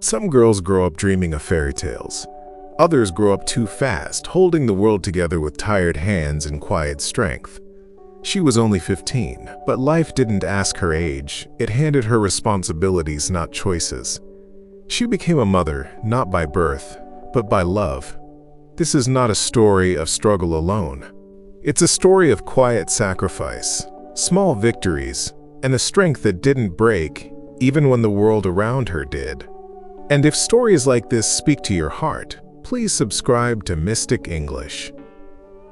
Some girls grow up dreaming of fairy tales. Others grow up too fast, holding the world together with tired hands and quiet strength. She was only 15, but life didn't ask her age. It handed her responsibilities, not choices. She became a mother, not by birth, but by love. This is not a story of struggle alone. It's a story of quiet sacrifice, small victories, and a strength that didn't break, even when the world around her did. And if stories like this speak to your heart, please subscribe to Mystic English.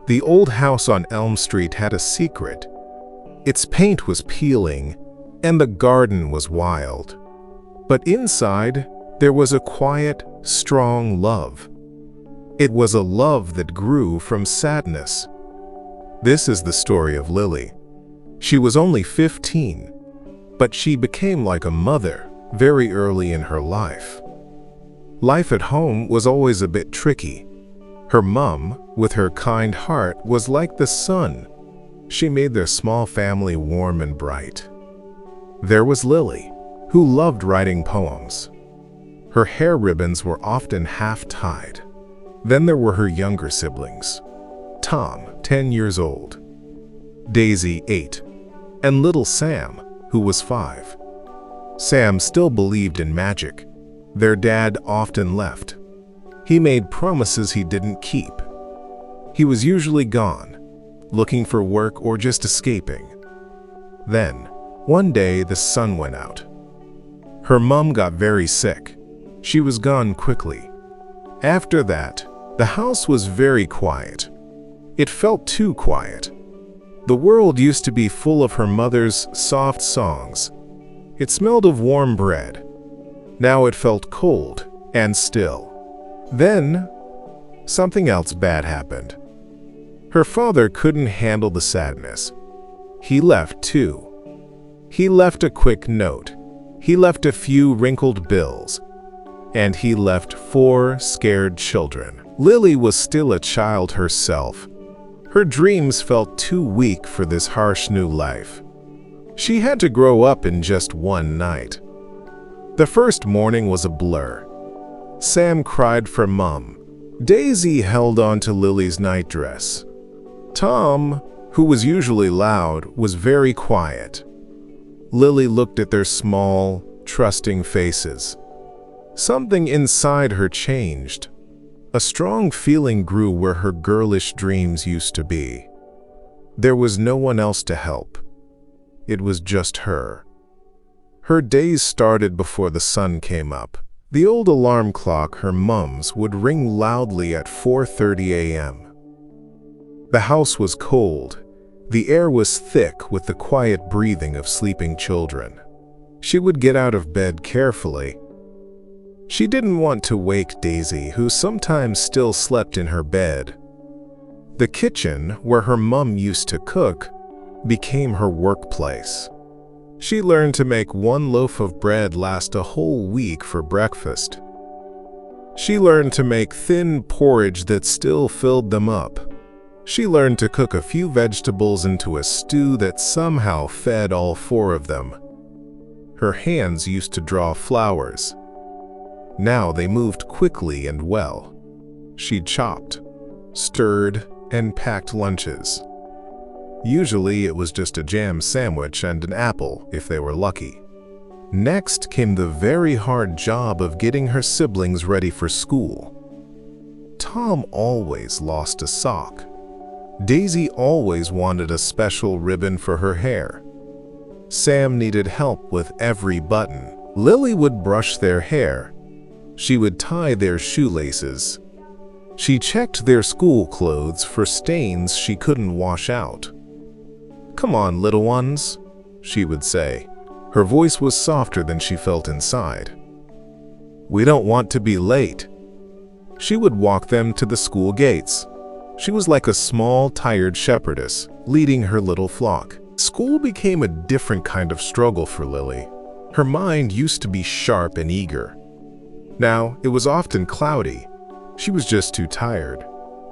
The old house on Elm Street had a secret. Its paint was peeling, and the garden was wild. But inside, there was a quiet, strong love. It was a love that grew from sadness. This is the story of Lily. She was only 15, but she became like a mother very early in her life. Life at home was always a bit tricky. Her mom, with her kind heart, was like the sun. She made their small family warm and bright. There was Lily, who loved writing poems. Her hair ribbons were often half-tied. Then there were her younger siblings. Tom, 10 years old, Daisy, 8, and little Sam, who was 5. Sam still believed in magic. Their dad often left. He made promises he didn't keep. He was usually gone, looking for work or just escaping. Then, one day the sun went out. Her mom got very sick. She was gone quickly. After that, the house was very quiet. It felt too quiet. The world used to be full of her mother's soft songs. It smelled of warm bread. Now it felt cold and still. Then, something else bad happened. Her father couldn't handle the sadness. He left too. He left a quick note. He left a few wrinkled bills. And he left 4 scared children. Lily was still a child herself. Her dreams felt too weak for this harsh new life. She had to grow up in just one night. The first morning was a blur. Sam cried for Mom. Daisy held on to Lily's nightdress. Tom, who was usually loud, was very quiet. Lily looked at their small, trusting faces. Something inside her changed. A strong feeling grew where her girlish dreams used to be. There was no one else to help. It was just her. Her days started before the sun came up. The old alarm clock, her mom's, would ring loudly at 4:30 a.m. The house was cold. The air was thick with the quiet breathing of sleeping children. She would get out of bed carefully. She didn't want to wake Daisy, who sometimes still slept in her bed. The kitchen, where her mom used to cook, became her workplace. She learned to make one loaf of bread last a whole week for breakfast. She learned to make thin porridge that still filled them up. She learned to cook a few vegetables into a stew that somehow fed all 4 of them. Her hands used to draw flowers. Now they moved quickly and well. She chopped, stirred, and packed lunches. Usually it was just a jam sandwich and an apple if they were lucky. Next came the very hard job of getting her siblings ready for school. Tom always lost a sock. Daisy always wanted a special ribbon for her hair. Sam needed help with every button. Lily would brush their hair. She would tie their shoelaces. She checked their school clothes for stains she couldn't wash out. "Come on, little ones," she would say. Her voice was softer than she felt inside. "We don't want to be late." She would walk them to the school gates. She was like a small, tired shepherdess, leading her little flock. School became a different kind of struggle for Lily. Her mind used to be sharp and eager. Now, it was often cloudy. She was just too tired.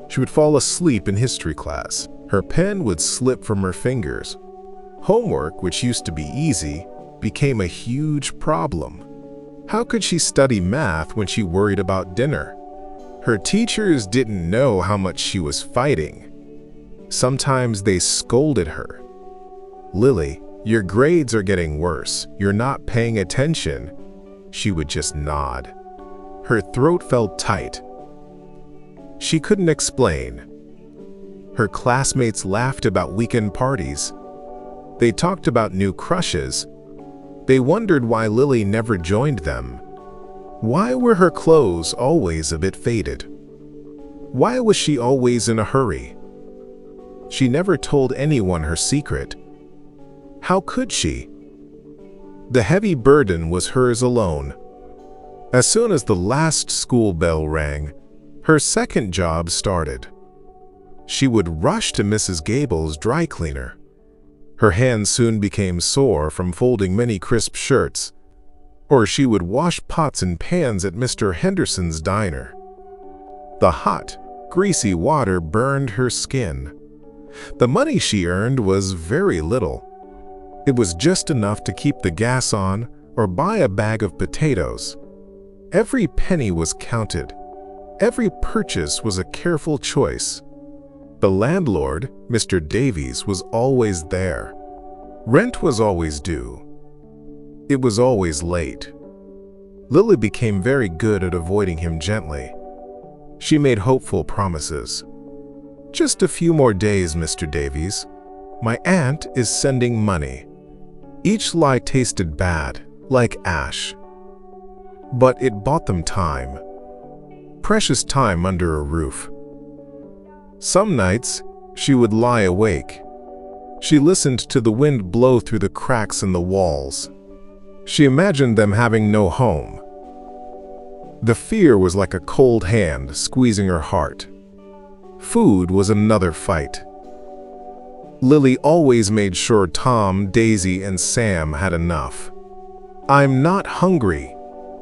She would fall asleep in history class. Her pen would slip from her fingers. Homework, which used to be easy, became a huge problem. How could she study math when she worried about dinner? Her teachers didn't know how much she was fighting. Sometimes they scolded her. "Lily, your grades are getting worse. You're not paying attention." She would just nod. Her throat felt tight. She couldn't explain. Her classmates laughed about weekend parties. They talked about new crushes. They wondered why Lily never joined them. Why were her clothes always a bit faded? Why was she always in a hurry? She never told anyone her secret. How could she? The heavy burden was hers alone. As soon as the last school bell rang, her second job started. She would rush to Mrs. Gable's dry cleaner. Her hands soon became sore from folding many crisp shirts. Or she would wash pots and pans at Mr. Henderson's diner. The hot, greasy water burned her skin. The money she earned was very little. It was just enough to keep the gas on or buy a bag of potatoes. Every penny was counted. Every purchase was a careful choice. The landlord, Mr. Davies, was always there. Rent was always due. It was always late. Lily became very good at avoiding him gently. She made hopeful promises. "Just a few more days, Mr. Davies. My aunt is sending money." Each lie tasted bad, like ash. But it bought them time. Precious time under a roof. Some nights, she would lie awake. She listened to the wind blow through the cracks in the walls. She imagined them having no home. The fear was like a cold hand squeezing her heart. Food was another fight. Lily always made sure Tom, Daisy, and Sam had enough. "I'm not hungry,"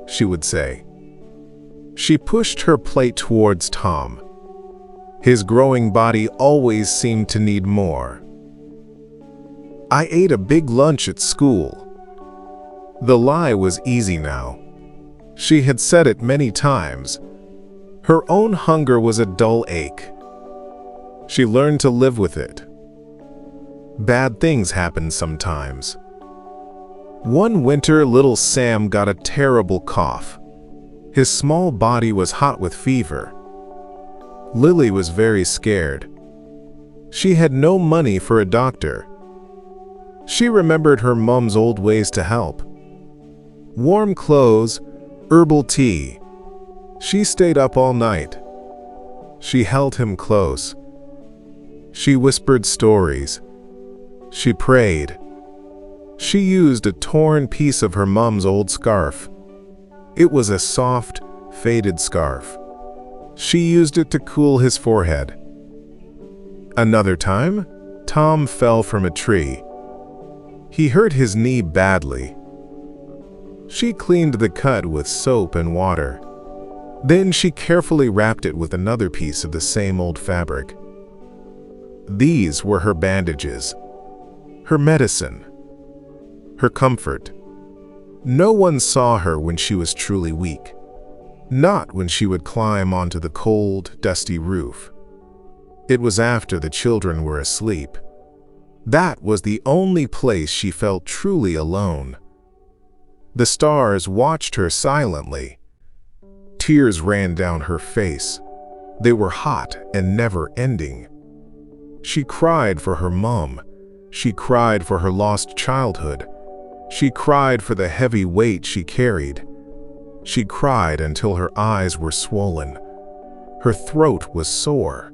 she would say. She pushed her plate towards Tom. His growing body always seemed to need more. "I ate a big lunch at school." The lie was easy now. She had said it many times. Her own hunger was a dull ache. She learned to live with it. Bad things happened sometimes. One winter, little Sam got a terrible cough. His small body was hot with fever. Lily was very scared. She had no money for a doctor. She remembered her mom's old ways to help. Warm clothes, herbal tea. She stayed up all night. She held him close. She whispered stories. She prayed. She used a torn piece of her mom's old scarf. It was a soft, faded scarf. She used it to cool his forehead. Another time, Tom fell from a tree. He hurt his knee badly. She cleaned the cut with soap and water. Then she carefully wrapped it with another piece of the same old fabric. These were her bandages, her medicine, her comfort. No one saw her when she was truly weak, not when she would climb onto the cold, dusty roof. It was after the children were asleep. That was the only place she felt truly alone. The stars watched her silently. Tears ran down her face. They were hot and never-ending. She cried for her mom. She cried for her lost childhood. She cried for the heavy weight she carried. She cried until her eyes were swollen. Her throat was sore.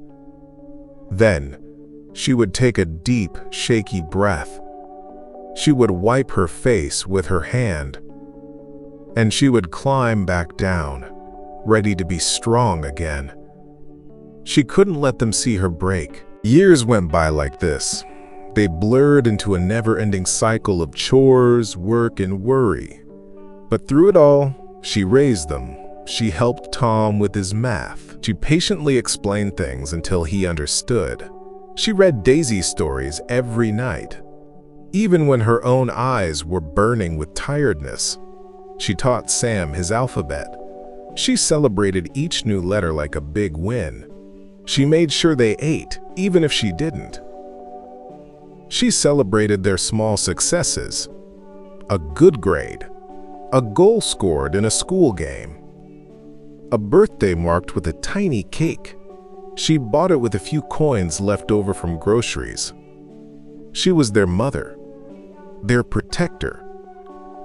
Then, she would take a deep, shaky breath. She would wipe her face with her hand. And she would climb back down, ready to be strong again. She couldn't let them see her break. Years went by like this. They blurred into a never-ending cycle of chores, work, and worry. But through it all, she raised them. She helped Tom with his math. She patiently explained things until he understood. She read Daisy's stories every night, even when her own eyes were burning with tiredness. She taught Sam his alphabet. She celebrated each new letter like a big win. She made sure they ate, even if she didn't. She celebrated their small successes. A good grade, a goal scored in a school game, a birthday marked with a tiny cake. She bought it with a few coins left over from groceries. She was their mother, their protector,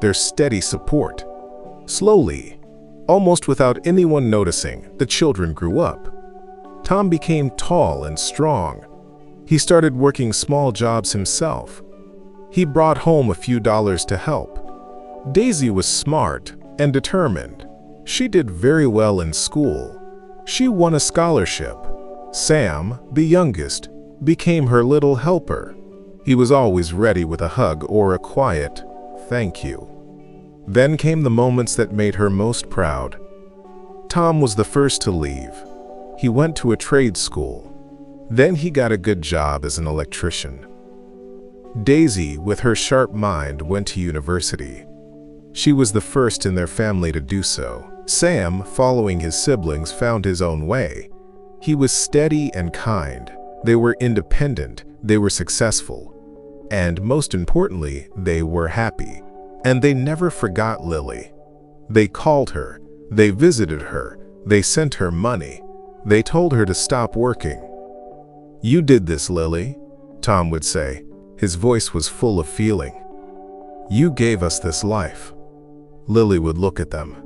their steady support. Slowly, almost without anyone noticing, the children grew up. Tom became tall and strong. He started working small jobs himself. He brought home a few dollars to help. Daisy was smart and determined. She did very well in school. She won a scholarship. Sam, the youngest, became her little helper. He was always ready with a hug or a quiet, "Thank you." Then came the moments that made her most proud. Tom was the first to leave. He went to a trade school. Then he got a good job as an electrician. Daisy, with her sharp mind, went to university. She was the first in their family to do so. Sam, following his siblings, found his own way. He was steady and kind. They were independent, they were successful, and most importantly, they were happy. And they never forgot Lily. They called her, they visited her, they sent her money. They told her to stop working. "You did this, Lily," Tom would say. His voice was full of feeling. "You gave us this life." Lily would look at them.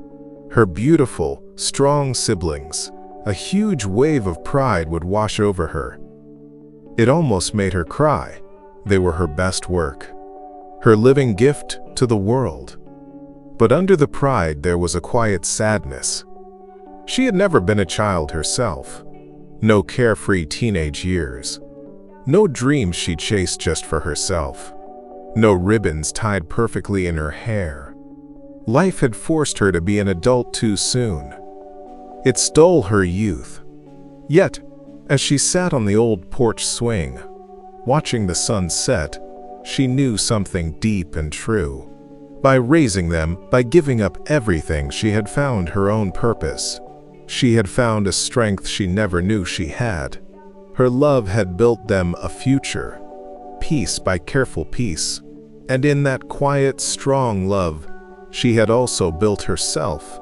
Her beautiful, strong siblings. A huge wave of pride would wash over her. It almost made her cry. They were her best work, her living gift to the world. But under the pride there was a quiet sadness. She had never been a child herself. No carefree teenage years. No dreams she chased just for herself. No ribbons tied perfectly in her hair. Life had forced her to be an adult too soon. It stole her youth. Yet, as she sat on the old porch swing, watching the sun set, she knew something deep and true. By raising them, by giving up everything, she had found her own purpose. She had found a strength she never knew she had. Her love had built them a future, piece by careful piece. And in that quiet, strong love, she had also built herself.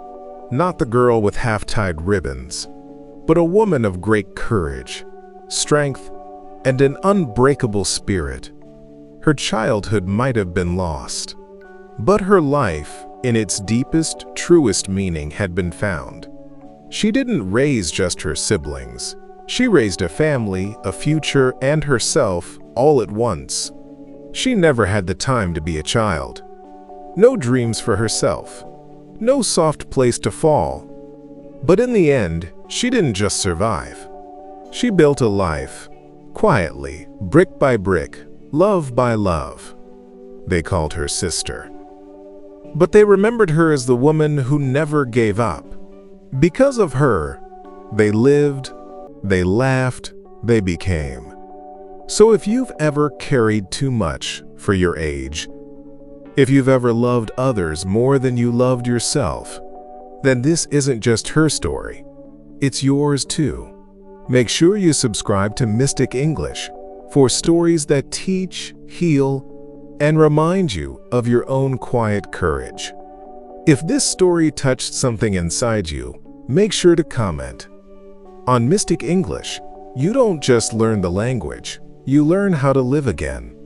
Not the girl with half-tied ribbons, but a woman of great courage, strength, and an unbreakable spirit. Her childhood might have been lost, but her life, in its deepest, truest meaning, had been found. She didn't raise just her siblings. She raised a family, a future, and herself all at once. She never had the time to be a child. No dreams for herself. No soft place to fall. But in the end, she didn't just survive. She built a life, quietly, brick by brick, love by love. They called her sister. But they remembered her as the woman who never gave up. Because of her, they lived, they laughed, they became. So if you've ever carried too much for your age, if you've ever loved others more than you loved yourself, then this isn't just her story, it's yours too. Make sure you subscribe to Mystic English for stories that teach, heal, and remind you of your own quiet courage. If this story touched something inside you, make sure to comment. On Mystic English, you don't just learn the language, you learn how to live again.